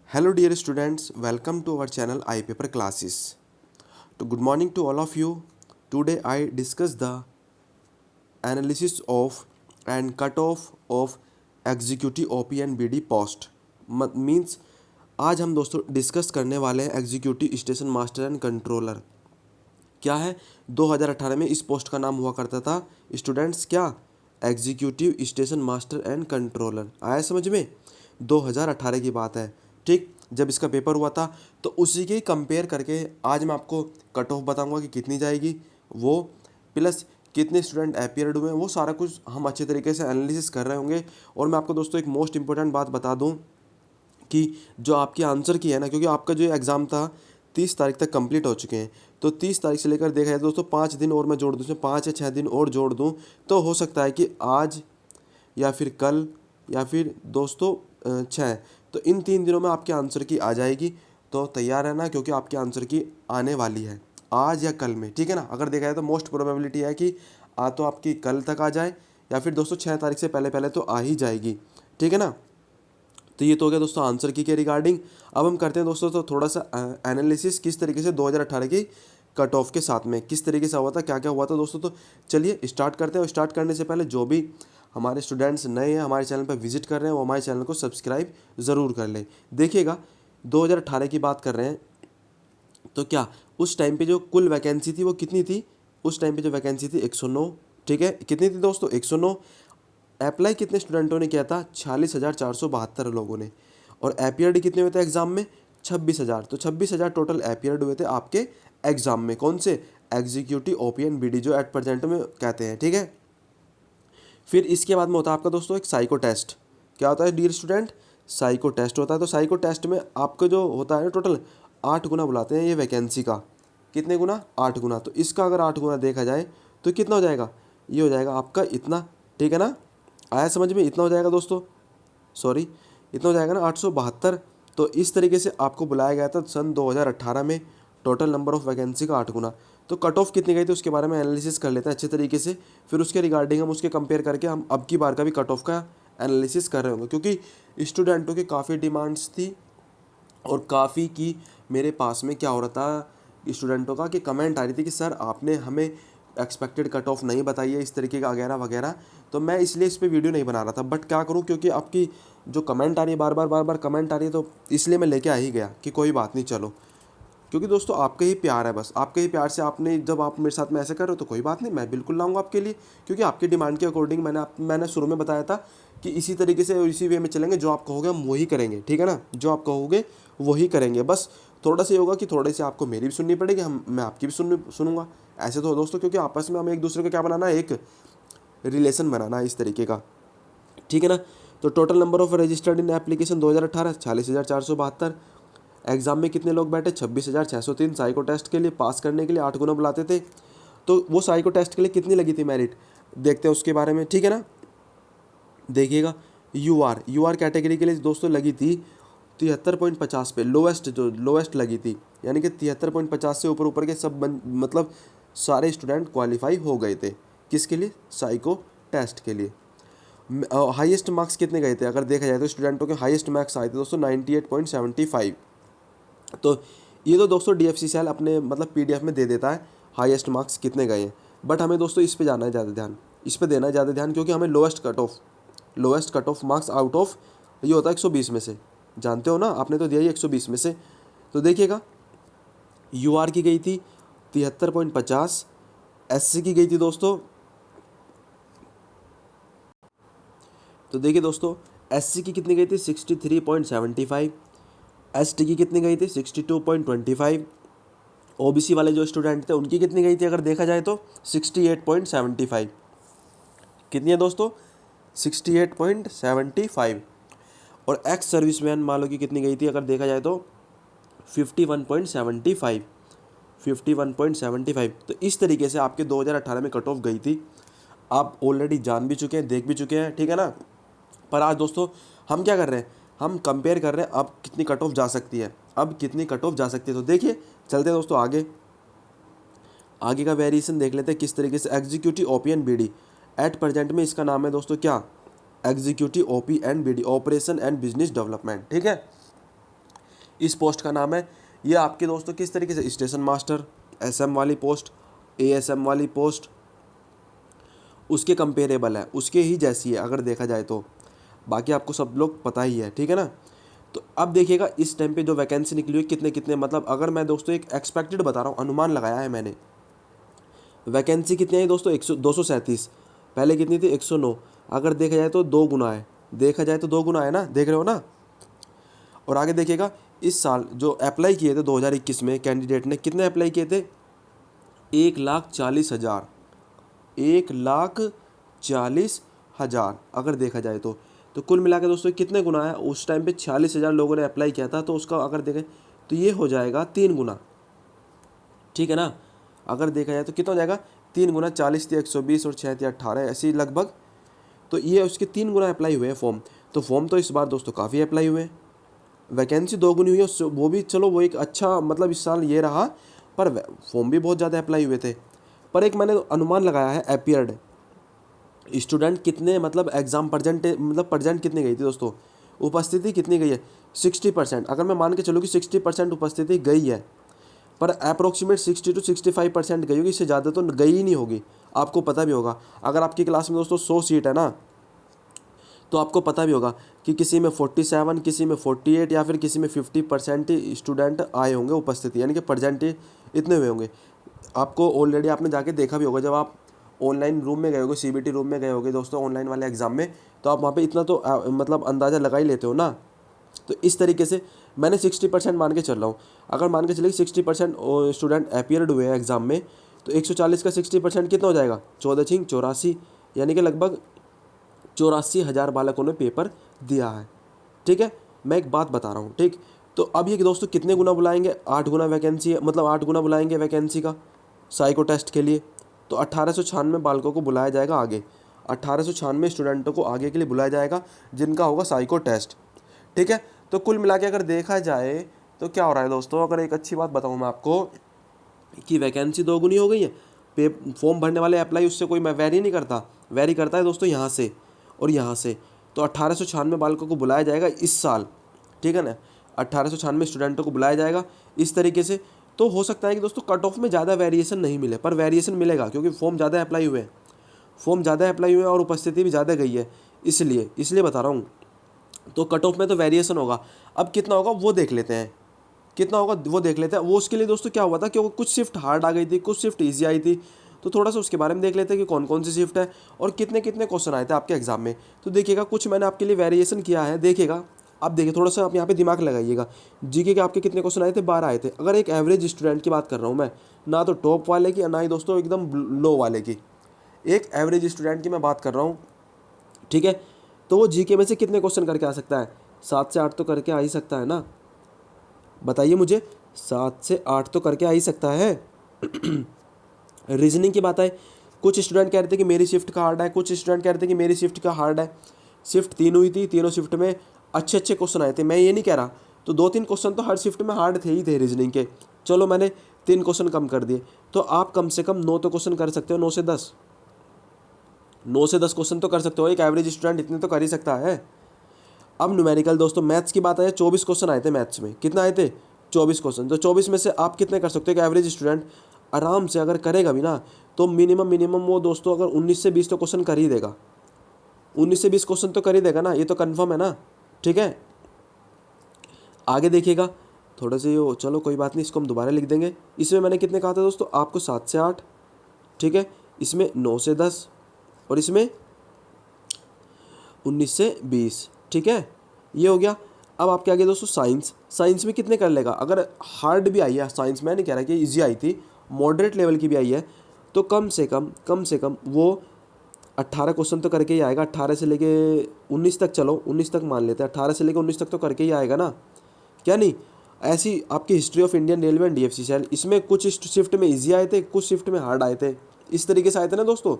Hello dear students, welcome to our channel iPaper classes. Good morning to all of you. Today I discuss the analysis of and cutoff of executive OP and BD post means आज हम दोस्तों discuss करने वाले हैं executive station master and controller क्या है। 2018 में इस पोस्ट का नाम हुआ करता था स्टूडेंट्स क्या, executive station master and controller. आया समझ में? 2018 की बात है, ठीक। जब इसका पेपर हुआ था तो उसी के ही कंपेयर करके आज मैं आपको कट ऑफ बताऊंगा कि कितनी जाएगी वो, प्लस कितने स्टूडेंट अपीयर्ड हुए, वो सारा कुछ हम अच्छे तरीके से एनालिसिस कर रहे होंगे। और मैं आपको दोस्तों एक मोस्ट इंपॉर्टेंट बात बता दूं कि जो आपकी आंसर की है ना, क्योंकि आपका जो एग्ज़ाम था 30 तारीख तक कंप्लीट हो चुके हैं, तो 30 तारीख से लेकर देखा जाए तो दोस्तों 5 दिन और मैं जोड़ दूँ, उसमें 5 या 6 दिन और जोड़ दूँ तो हो सकता है कि आज या फिर कल या फिर दोस्तों 6, तो इन 3 दिनों में आपके आंसर की आ जाएगी। तो तैयार रहना क्योंकि आपके आंसर की आने वाली है आज या कल में, ठीक है ना। अगर देखा जाए तो मोस्ट प्रोबेबिलिटी है कि तो आपकी कल तक आ जाए या फिर दोस्तों 6 तारीख से पहले पहले तो आ ही जाएगी, ठीक है ना। तो ये तो हो गया दोस्तों आंसर की के रिगार्डिंग। अब हम करते हैं दोस्तों तो थोड़ा सा एनालिसिस किस तरीके से 2018 की कट ऑफ के साथ में किस तरीके से हुआ था, क्या क्या हुआ था दोस्तों। तो चलिए स्टार्ट करते हैं। और स्टार्ट करने से पहले जो भी हमारे स्टूडेंट्स नए हैं हमारे चैनल पर विजिट कर रहे हैं वो हमारे चैनल को सब्सक्राइब ज़रूर कर लें। देखिएगा 2018 की बात कर रहे हैं तो क्या उस टाइम पे जो कुल वैकेंसी थी वो कितनी थी, उस टाइम पे जो वैकेंसी थी 109, ठीक है। कितनी थी दोस्तों 109। अप्लाई कितने स्टूडेंटों ने किया था 46,472 लोगों ने। और अपीयर्ड कितने हुए थे एग्जाम में 26,000, तो 26,000 टोटल अपीयर्ड हुए थे आपके एग्जाम में। कौन से? एग्जीक्यूटिव ओपीएन बीडी जो एट प्रेजेंट में कहते हैं, ठीक है। फिर इसके बाद में होता है आपका दोस्तों एक साइको टेस्ट। क्या होता है डियर स्टूडेंट? साइको टेस्ट होता है। तो साइको टेस्ट में आपका जो होता है टोटल 8 गुना बुलाते हैं ये वैकेंसी का। कितने गुना? 8 गुना। तो इसका अगर 8 गुना देखा जाए तो कितना हो जाएगा? ये हो जाएगा आपका इतना, ठीक है ना। आया समझ में? इतना हो जाएगा दोस्तों, सॉरी इतना हो जाएगा ना 872। तो इस तरीके से आपको बुलाया गया था सन 2018 में। टोटल नंबर ऑफ वैकेंसी का 8 गुना। तो कट ऑफ कितनी गई थी उसके बारे में एनालिसिस कर लेते हैं अच्छे तरीके से। फिर उसके रिगार्डिंग हम उसके कंपेयर करके हम अब की बार का भी कट ऑफ का एनालिसिस कर रहे होंगे, क्योंकि स्टूडेंटों की काफ़ी डिमांड्स थी और काफ़ी की मेरे पास में क्या हो रहा था स्टूडेंटों का कि कमेंट आ रही थी कि सर आपने हमें एक्सपेक्टेड कट ऑफ नहीं बताई है इस तरीके का वगैरह वगैरह। तो मैं इसलिए इस पर वीडियो नहीं बना रहा था, बट क्या करूं क्योंकि आपकी जो कमेंट आ रही है बार बार कमेंट आ रही है, तो इसलिए मैं लेके आ ही गया कि कोई बात नहीं चलो। क्योंकि दोस्तों आपका ही प्यार है, बस आपके ही प्यार से आपने जब आप मेरे साथ में ऐसे कर रहे हो तो कोई बात नहीं, मैं बिल्कुल लाऊंगा आपके लिए। क्योंकि आपकी डिमांड के अकॉर्डिंग मैंने शुरू में बताया था कि इसी तरीके से और इसी वे में चलेंगे, जो आप कहोगे हम वही करेंगे, ठीक है ना। जो आप कहोगे वही करेंगे। बस थोड़ा सा ये होगा कि थोड़े से आपको मेरी भी सुननी पड़ेगी, मैं आपकी भी सुनूंगा। ऐसे तो दोस्तों क्योंकि आपस में हमें एक दूसरे का क्या बनाना है, एक रिलेशन बनाना है इस तरीके का, ठीक है ना। तो total number of registered in application 2018 46,472। Exam में कितने लोग बैठे 26,603। साइको टेस्ट के लिए पास करने के लिए 8 गुना बुलाते थे। तो वो साइको टेस्ट के लिए कितनी लगी थी मेरिट, देखते हैं उसके बारे में, ठीक है ना। देखिएगा यूआर कैटेगरी के लिए दोस्तों लगी थी 73.50 पे, लोएस्ट लगी थी। यानी कि 73.50 से ऊपर ऊपर के सब मतलब सारे स्टूडेंट क्वालिफाई हो गए थे। किसके लिए? साइको टेस्ट के लिए। हाईएस्ट मार्क्स कितने गए थे अगर देखा जाए तो स्टूडेंटों के हाईएस्ट मार्क्स आए थे दोस्तों 98.75। तो ये तो दोस्तों DFCCL अपने मतलब PDF में दे देता है हाईएस्ट मार्क्स कितने गए हैं। बट हमें दोस्तों इस पे जाना है ज़्यादा ध्यान, इस पे देना है ज़्यादा ध्यान, क्योंकि हमें lowest cut off marks out of ये होता है 120 में से। जानते हो ना, आपने तो दिया ही 120 में से। तो देखिएगा UR की गई थी 73.50, SC की गई थी दोस्तों, तो देखिए दोस्तों SC की कितनी गई थी 63.75, ST की कितनी गई थी 62.25। OBC वाले जो स्टूडेंट थे उनकी कितनी गई थी अगर देखा जाए तो 68.75। कितनी है दोस्तों? 68.75। और एक्स सर्विसमैन मान लो कि कितनी गई थी अगर देखा जाए तो 51.75। 51.75। तो इस तरीके से आपके 2018 में कट ऑफ गई थी। आप ऑलरेडी जान भी चुके हैं, देख भी चुके हैं, ठीक है ना। पर आज दोस्तों हम क्या कर रहे हैं, हम कंपेयर कर रहे हैं अब कितनी कट ऑफ जा सकती है, अब कितनी कट ऑफ जा सकती है। तो देखिए चलते हैं दोस्तों आगे का वेरिएशन देख लेते हैं किस तरीके से। Executive OP and BD at present में इसका नाम है दोस्तों क्या, executive OP and BD, operation and business development, ठीक है। इस पोस्ट का नाम है। ये आपके दोस्तों किस तरीके से स्टेशन मास्टर, एसएम वाली पोस्ट, एएसएम वाली पोस्ट उसके कंपेरेबल है, उसके ही जैसी है अगर देखा जाए तो। बाकी आपको सब लोग पता ही है, ठीक है ना। तो अब देखिएगा इस टाइम पे जो वैकेंसी निकली हुई कितने कितने, मतलब अगर मैं दोस्तों एक एक्सपेक्टेड बता रहा हूँ, अनुमान लगाया है मैंने। वैकेंसी कितनी आई दोस्तों, 237। पहले कितनी थी, 109। अगर देखा जाए तो 2 गुना है, देखा जाए तो 2 गुना है ना, देख रहे हो ना। और आगे देखिएगा इस साल जो अप्लाई किए थे 2021 में कैंडिडेट ने, कितने अप्लाई किए थे, 1,40,000, 1,40,000 अगर देखा जाए तो कुल मिला के दोस्तों कितने गुना है, उस टाइम पे 46,000 लोगों ने अप्लाई किया था, तो उसका अगर देखें तो ये हो जाएगा 3 गुना, ठीक है ना। अगर देखा जाए तो कितना हो जाएगा, 3 गुना, 40 थी 120 और 6 थी 18, ऐसी लगभग। तो ये उसके 3 गुना अप्लाई हुए हैं फॉर्म। तो फॉर्म तो इस बार दोस्तों काफ़ी अप्लाई हुए हैं, वैकेंसी 2 गुनी हुई है, वो भी चलो वो एक अच्छा मतलब इस साल ये रहा, पर फॉर्म भी बहुत ज़्यादा अप्लाई हुए थे। पर एक मैंने अनुमान लगाया है, अपीयर्ड स्टूडेंट कितने, मतलब एग्ज़ाम प्रजेंट कितनी गई थी दोस्तों, उपस्थिति कितनी गई है, 60%। अगर मैं मान के चलूँ कि 60% उपस्थिति गई है, पर अप्रोक्सीमेट 60 to 65% गई होगी, इससे ज़्यादा तो गई ही नहीं होगी। आपको पता भी होगा, अगर आपकी क्लास में दोस्तों 100 सीट है ना, तो आपको पता भी होगा कि किसी में 47, किसी में 48 या फिर किसी में 50% स्टूडेंट आए होंगे उपस्थिति, यानी कि प्रजेंट इतने हुए होंगे। आपको ऑलरेडी आपने जाके देखा भी होगा, जब आप ऑनलाइन रूम में गए होगे, सीबीटी रूम में गए होगे दोस्तों ऑनलाइन वाले एग्ज़ाम में, तो आप वहाँ पे इतना तो मतलब अंदाज़ा लगा ही लेते हो ना। तो इस तरीके से मैंने 60% मान के चल रहा हूँ। अगर मान के चलिए 60% स्टूडेंट अपीयर्ड हुए हैं एग्ज़ाम में, तो 140 का 60% कितना हो जाएगा, 14×84, यानी कि लगभग 84,000 बालकों ने पेपर दिया है, ठीक है। मैं एक बात बता रहा हूँ, ठीक। तो अब ये दोस्तों कितने गुना बुलाएंगे, 8 गुना वैकेंसी है, मतलब 8 गुना बुलाएंगे वैकेंसी का साइको टेस्ट के लिए। तो 1896 बालकों को बुलाया जाएगा आगे, 1896 स्टूडेंटों को आगे के लिए बुलाया जाएगा, जिनका होगा साइको टेस्ट, ठीक है। तो कुल मिला के अगर देखा जाए तो क्या हो रहा है दोस्तों, अगर एक अच्छी बात बताऊँ मैं आपको कि वैकेंसी 2 गुनी हो गई है, पे फॉर्म भरने वाले अप्लाई उससे कोई मैं वेरी नहीं करता, वेरी करता है दोस्तों यहाँ से और यहाँ से। तो 1896 बालकों को बुलाया जाएगा इस साल, ठीक है ना, 1896 स्टूडेंटों को बुलाया जाएगा इस तरीके से। तो हो सकता है कि दोस्तों कट ऑफ में ज़्यादा वेरिएशन नहीं मिले, पर वेरिएशन मिलेगा क्योंकि फॉर्म ज़्यादा अप्लाई हुए हैं, फॉर्म ज़्यादा अप्लाई हुए हैं और उपस्थिति भी ज़्यादा गई है, इसलिए बता रहा हूँ। तो कट ऑफ में तो वेरिएशन होगा, अब कितना होगा वो देख लेते हैं, कितना होगा वो देख लेते हैं। वो उसके लिए दोस्तों क्या हुआ था, क्योंकि कुछ शिफ्ट हार्ड आ गई थी, कुछ शिफ्ट ईजी आई थी, तो थोड़ा सा उसके बारे में देख लेते हैं कि कौन कौन सी शिफ्ट है और कितने कितने क्वेश्चन आए थे आपके एग्जाम में। तो देखिएगा कुछ मैंने आपके लिए वेरिएशन किया है, देखिएगा आप देखिए, थोड़ा सा आप यहाँ पे दिमाग लगाइएगा। जीके के आपके कितने क्वेश्चन आए थे, 12 आए थे। अगर एक एवरेज स्टूडेंट की बात कर रहा हूँ मैं, ना तो टॉप वाले की ना ही दोस्तों एकदम लो वाले की, एक एवरेज स्टूडेंट की मैं बात कर रहा हूँ, ठीक है। तो वो जीके में से कितने क्वेश्चन करके आ सकता है, 7 से 8 तो करके आ ही सकता है ना, बताइए मुझे, 7 से 8 तो करके आ ही सकता है। रीजनिंग की बात है, कुछ स्टूडेंट कह रहे थे कि मेरी शिफ्ट का हार्ड है, कुछ स्टूडेंट कह रहे थे कि मेरी शिफ्ट का हार्ड है। शिफ्ट 3 हुई थी, तीनों शिफ्ट में अच्छे अच्छे क्वेश्चन आए थे, मैं ये नहीं कह रहा। तो 2-3 क्वेश्चन तो हर शिफ्ट में हार्ड थे ही थे रीजनिंग के, चलो मैंने 3 क्वेश्चन कम कर दिए। तो आप कम से कम 9 तो क्वेश्चन कर सकते हो, 9 से 10, 9 से 10 क्वेश्चन तो कर सकते हो, एक एवरेज स्टूडेंट इतने तो कर ही सकता है। अब न्यूमेरिकल दोस्तों, मैथ्स की बात आए, 24 क्वेश्चन आए थे मैथ्स में, कितना आए थे, 24 क्वेश्चन। तो 24 में से आप कितने कर सकते हो, एक एवरेज स्टूडेंट आराम से अगर करेगा भी ना, तो मिनिमम वो दोस्तों अगर 19 से 20 तो क्वेश्चन कर ही देगा, 19 से 20 क्वेश्चन तो कर ही देगा ना, ये तो कन्फर्म है ना, ठीक है। आगे देखिएगा थोड़ा सा ये, चलो कोई बात नहीं, इसको हम दोबारा लिख देंगे। इसमें मैंने कितने कहा था दोस्तों आपको, 7 से 8, ठीक है। इसमें 9 से 10 और इसमें 19 से 20, ठीक है, ये हो गया। अब आपके आगे दोस्तों साइंस, साइंस में कितने कर लेगा, अगर हार्ड भी आई है साइंस, मैं नहीं कह रहा कि इजी आई थी, मॉडरेट लेवल की भी आई है, तो कम से कम वो 18 क्वेश्चन तो करके ही आएगा, 18 से लेके 19 तक, चलो 19 तक मान लेते हैं, 18 से लेके 19 तक तो करके ही आएगा ना, क्या नहीं। ऐसी आपकी history of Indian railway and DFC शैल, इसमें कुछ शिफ्ट में ईजी आए थे, कुछ शिफ्ट में हार्ड आए थे, इस तरीके से आए थे ना दोस्तों।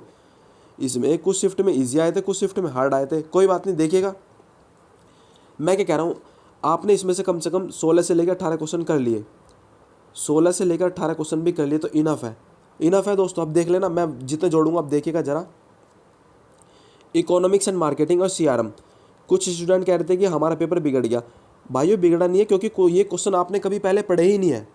इसमें कुछ शिफ्ट में ईजी आए थे, कुछ शिफ्ट में हार्ड आए थे, कोई बात नहीं। देखिएगा मैं क्या कह रहा हूँ, आपने इसमें से कम 16 से लेकर 18 क्वेश्चन कर लिए, 16 से लेकर 18 क्वेश्चन भी कर लिए, तो इनफ है दोस्तों। अब देख लेना, मैं जितने जोड़ूंगा अब देखिएगा जरा। इकोनॉमिक्स एंड मार्केटिंग और सीआरएम, कुछ स्टूडेंट कह रहे थे कि हमारा पेपर बिगड़ गया, भाइयों बिगड़ा नहीं है, क्योंकि ये क्वेश्चन आपने कभी पहले पढ़े ही नहीं है।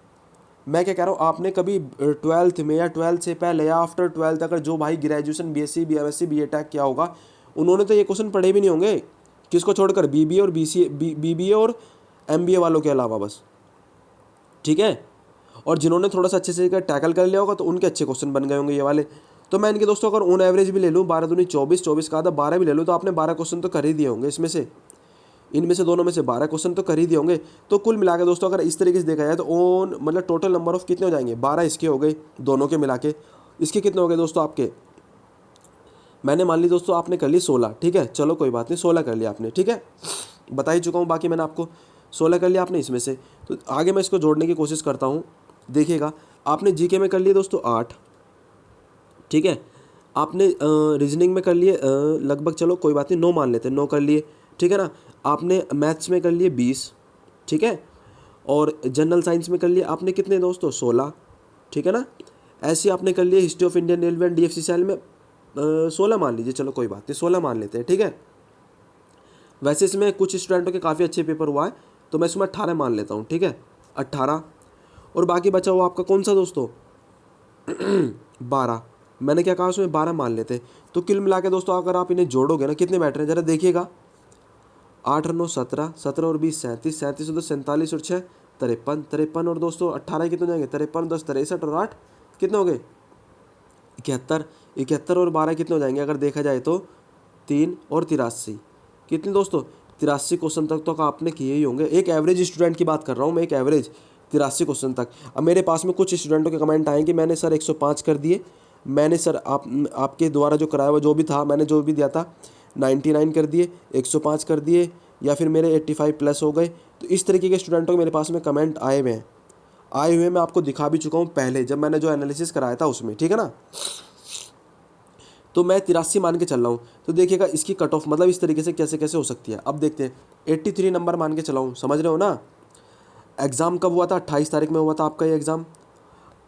मैं क्या कह रहा हूँ, आपने कभी 12th में या 12th से पहले या आफ्टर 12th अगर जो भाई ग्रेजुएशन बीएससी बीएमएससी बीटेक किया होगा, उन्होंने तो ये क्वेश्चन पढ़े भी नहीं होंगे, किसको छोड़कर, बीबीए और बीबीए और एमबीए वालों के अलावा बस, ठीक है। और जिन्होंने थोड़ा सा अच्छे से टैकल कर लिया होगा तो उनके अच्छे क्वेश्चन बन गए होंगे ये वाले। तो मैं इनके दोस्तों अगर ऑन एवरेज भी ले लूँ, 12 दूनी 24, 24 का आधा 12 भी ले लूँ, तो आपने 12 क्वेश्चन तो कर ही दिए होंगे इसमें से, इनमें से दोनों में से 12 क्वेश्चन तो कर ही दिए होंगे। तो कुल मिला के दोस्तों अगर इस तरीके से देखा जाए तो ऑन मतलब टोटल नंबर ऑफ कितने हो जाएंगे, 12 इसके हो गए दोनों के मिला के। इसके कितने हो गए दोस्तों आपके, मैंने मान ली दोस्तों आपने कर ली 16, ठीक है, चलो कोई बात नहीं, 16 कर लिया आपने, ठीक है, बता ही चुका हूँ बाकी मैंने आपको, 16 कर लिया आपने इसमें से। तो आगे मैं इसको जोड़ने की कोशिश करता हूँ। देखिएगा, आपने जीके में कर लिए दोस्तों 8, ठीक है, आपने रीजनिंग में कर लिए लगभग, चलो कोई बात नहीं 9 मान लेते हैं, 9 कर लिए, ठीक है ना। आपने मैथ्स में कर लिए 20, ठीक है, और जनरल साइंस में कर लिए आपने कितने दोस्तों, 16, ठीक है ना। ऐसे ही आपने कर लिए history of Indian railway and DFCCIL में 16 मान लीजिए, चलो कोई बात नहीं 16 मान लेते हैं, ठीक है। वैसे इसमें कुछ स्टूडेंटों के काफ़ी अच्छे पेपर हुआ है, तो मैं इसमें 18 मान लेता हूँ, ठीक है, 18। और बाकी बचा हुआ आपका कौन सा दोस्तों 12, मैंने क्या कहा उसमें 12 मान लेते हैं। तो कुल मिला के दोस्तों अगर आप इन्हें जोड़ोगे ना, कितने बैठ रहे हैं ज़रा देखिएगा, 8 और 9 17, 17 और 20 37, 37 और 2 47 और 6 53, 53 और दोस्तों 18 कितने हो जाएंगे, 53 10 63 और 8 कितने हो गए, 71, 71 और 12 कितने हो जाएंगे अगर देखा जाए तो 3 और 83, कितने दोस्तों 83 क्वेश्चन तक तो आपने किए ही होंगे। एक एवरेज स्टूडेंट की बात कर रहा हूँ मैं, एक एवरेज 83 क्वेश्चन तक। अब मेरे पास में कुछ स्टूडेंटों के कमेंट आए कि मैंने सर 105 कर दिए, मैंने सर आपके द्वारा जो कराया हुआ जो भी था, मैंने जो भी दिया था 99 कर दिए, 105 कर दिए, या फिर मेरे 85 प्लस हो गए। तो इस तरीके के स्टूडेंटों के मेरे पास में कमेंट आए हुए हैं, आए हुए मैं आपको दिखा भी चुका हूँ पहले जब मैंने जो एनालिसिस कराया था उसमें, ठीक है ना। तो मैं 83 मान के चल रहा हूँ। तो देखिएगा इसकी कट ऑफ मतलब इस तरीके से कैसे कैसे हो सकती है। अब देखते हैं, 83 नंबर मान के चलाऊँ, समझ रहे हो ना। एग्ज़ाम कब हुआ था, 28 तारीख में हुआ था आपका ये एग्ज़ाम।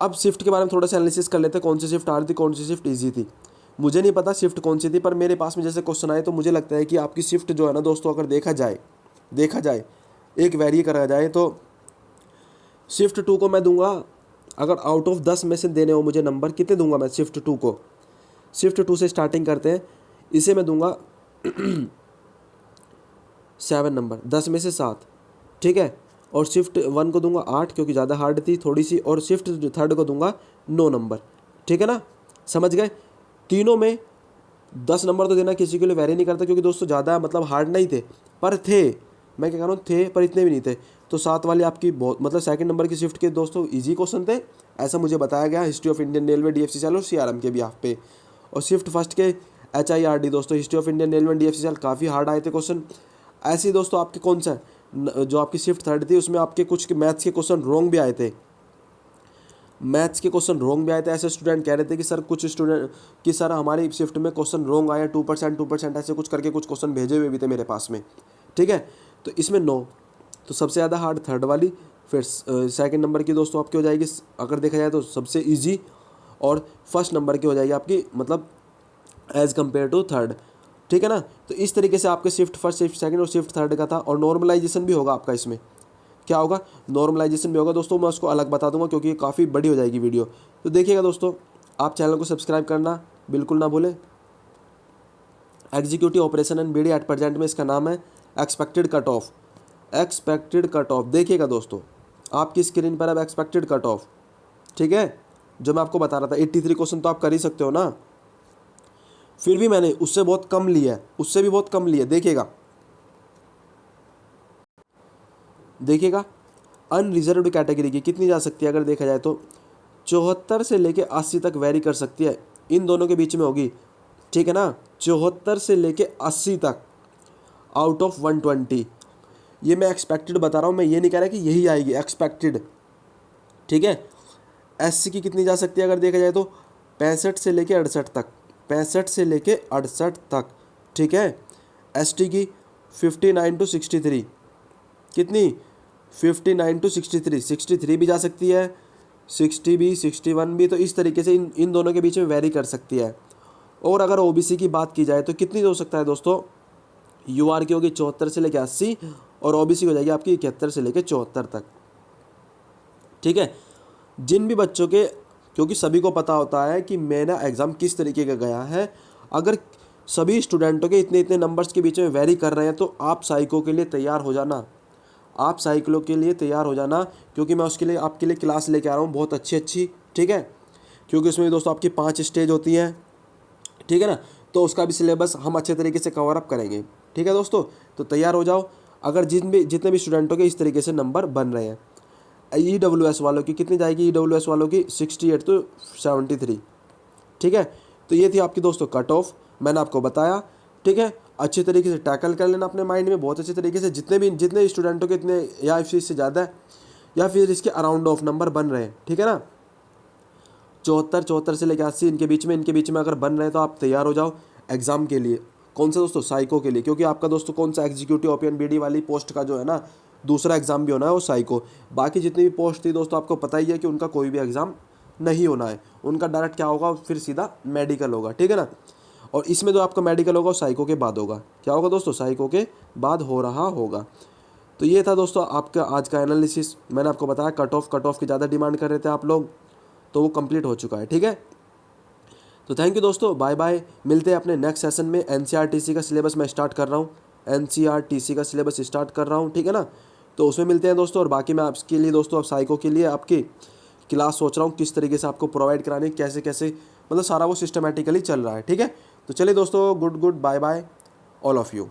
अब शिफ्ट के बारे में थोड़ा सा एनालिसिस कर लेते हैं, कौन सी शिफ्ट हार्ड थी, कौन सी शिफ्ट ईजी थी। मुझे नहीं पता शिफ्ट कौन सी थी, पर मेरे पास में जैसे क्वेश्चन आए तो मुझे लगता है कि आपकी शिफ्ट जो है ना दोस्तों, अगर देखा जाए एक वेरी करा जाए तो शिफ्ट 2 को मैं दूंगा, अगर आउट ऑफ 10 में से देने हो मुझे नंबर, कितने दूंगा मैं शिफ्ट 2 को। शिफ्ट 2 से स्टार्टिंग करते हैं, इसे मैं दूंगा 7 नंबर, 10 में से 7, ठीक है। और शिफ्ट 1 को दूंगा 8 क्योंकि ज़्यादा हार्ड थी थोड़ी सी, और शिफ्ट 3 को दूंगा 9 नंबर, ठीक है ना, समझ गए। तीनों में 10 नंबर तो देना किसी के लिए वेरी नहीं करता, क्योंकि दोस्तों ज़्यादा मतलब हार्ड नहीं थे, पर थे, मैं क्या कह रहा हूँ थे, पर इतने भी नहीं थे। तो 7 वाली आपकी बहुत मतलब सेकंड नंबर की शिफ्ट के दोस्तों इजी क्वेश्चन थे, ऐसा मुझे बताया गया history of Indian railway DFCCIL और CRM के भी आप पे। और शिफ्ट फर्स्ट के HIRD दोस्तों history of Indian railway DFCCIL काफ़ी हार्ड आए थे क्वेश्चन। ऐसे ही दोस्तों आपके कौन सा जो आपकी शिफ्ट 3 थी उसमें आपके कुछ मैथ्स के क्वेश्चन रॉन्ग भी आए थे, ऐसे स्टूडेंट कह रहे थे कि सर कुछ स्टूडेंट कि सर हमारी शिफ्ट में क्वेश्चन रॉन्ग आया 2% ऐसे कुछ करके कुछ क्वेश्चन भेजे हुए भी थे मेरे पास में, ठीक है। तो इसमें 9, तो सबसे ज़्यादा हार्ड 3rd वाली, फिर सेकंड नंबर की दोस्तों आपकी हो जाएगी अगर देखा जाए तो सबसे इजी, और फर्स्ट नंबर की हो जाएगी आपकी मतलब एज़ कम्पेयर टू 3rd, ठीक है ना। तो इस तरीके से आपके शिफ्ट फर्स्ट, शिफ्ट सेकंड और शिफ्ट 3rd का था। और नॉर्मलाइजेशन भी होगा आपका, इसमें क्या होगा, नॉर्मलाइजेशन भी होगा दोस्तों, मैं उसको अलग बता दूंगा क्योंकि ये काफ़ी बड़ी हो जाएगी वीडियो। तो देखिएगा दोस्तों, आप चैनल को सब्सक्राइब करना बिल्कुल ना भूलें। Executive operation and BD eight present में इसका नाम है एक्सपेक्टेड कट ऑफ। देखिएगा दोस्तों आपकी स्क्रीन पर अब एक्सपेक्टेड कट ऑफ, ठीक है, जो मैं आपको बता रहा था 83 क्वेश्चन तो आप कर ही सकते हो ना, फिर भी मैंने उससे बहुत कम लिया है, उससे भी बहुत कम लिया। देखिएगा अनरिजर्व्ड कैटेगरी की कितनी जा सकती है अगर देखा जाए तो 74 से लेके 80 तक वेरी कर सकती है, इन दोनों के बीच में होगी, ठीक है ना। 74 से लेके 80 तक आउट ऑफ 120, ये मैं एक्सपेक्टेड बता रहा हूँ, मैं ये नहीं कह रहा कि यही आएगी, एक्सपेक्टेड, ठीक है। SC की कितनी जा सकती है अगर देखा जाए तो 65 से लेके 68 तक, ठीक है। ST की 59 to 63, कितनी 59 to 63 भी जा सकती है, 60 भी, 61 भी। तो इस तरीके से इन दोनों के बीच में वेरी कर सकती है। और अगर OBC की बात की जाए तो कितनी हो सकता है दोस्तों, UR की होगी 74 से लेकर 80, और ओबीसी हो जाएगी आपकी 71 से लेकर 74 तक। ठीक है, जिन भी बच्चों के, क्योंकि सभी को पता होता है कि मेरा एग्ज़ाम किस तरीके का गया है, अगर सभी स्टूडेंटों के इतने इतने नंबर्स के बीच में वेरी कर रहे हैं तो आप साइको के लिए तैयार हो जाना, आप साइकिलों के लिए तैयार हो जाना, क्योंकि मैं उसके लिए आपके लिए क्लास लेके आ रहा हूँ बहुत अच्छी अच्छी। ठीक है, क्योंकि उसमें भी दोस्तों आपकी 5 स्टेज होती हैं। ठीक है ना, तो उसका भी सिलेबस हम अच्छे तरीके से कवर अप करेंगे। ठीक है दोस्तों, तो तैयार हो जाओ। अगर जितने भी स्टूडेंटों के इस तरीके से नंबर बन रहे हैं, EWS वालों की कितनी जाएगी, EWS वालों की 68 तो 73। ठीक है, तो ये थी आपकी दोस्तों कट ऑफ, मैंने आपको बताया। ठीक है, अच्छे तरीके से टैकल कर लेना अपने माइंड में बहुत अच्छे तरीके से, जितने स्टूडेंटों के इतने या इससे ज़्यादा है या फिर इसके अराउंड ऑफ नंबर बन रहे हैं। ठीक है ना, 74 से लेकर 80 इनके बीच में अगर बन रहे हैं तो आप तैयार हो जाओ एग्ज़ाम के लिए। कौन सा दोस्तों, साइको के लिए, क्योंकि आपका दोस्तों कौन सा एग्जीक्यूटिव OPN BD वाली पोस्ट का जो है ना दूसरा एग्ज़ाम भी होना है वो साइको। बाकी जितनी भी पोस्ट थी दोस्तों आपको पता ही है कि उनका कोई भी एग्ज़ाम नहीं होना है, उनका डायरेक्ट क्या होगा, फिर सीधा मेडिकल होगा। ठीक है ना, और इसमें जो आपका मेडिकल होगा वो साइको के बाद होगा। क्या होगा दोस्तों, साइको के बाद हो रहा होगा। तो ये था दोस्तों आपका आज का एनालिसिस। मैंने आपको बताया कट ऑफ की ज़्यादा डिमांड कर रहे थे आप लोग, तो वो कंप्लीट हो चुका है। ठीक है, तो थैंक यू दोस्तों, बाय बाय। मिलते हैं अपने नेक्स्ट सेशन में। NCERT का सिलेबस मैं स्टार्ट कर रहा हूँ, NCERT का सिलेबस स्टार्ट कर रहा हूँ। ठीक है ना, तो उसमें मिलते हैं दोस्तों। और बाकी मैं आपके लिए दोस्तों अब साइको के लिए आपकी क्लास सोच रहा हूँ किस तरीके से आपको प्रोवाइड करानी, कैसे कैसे, मतलब सारा वो सिस्टमेटिकली चल रहा है। ठीक है, तो चलिए दोस्तों, good bye bye all of you.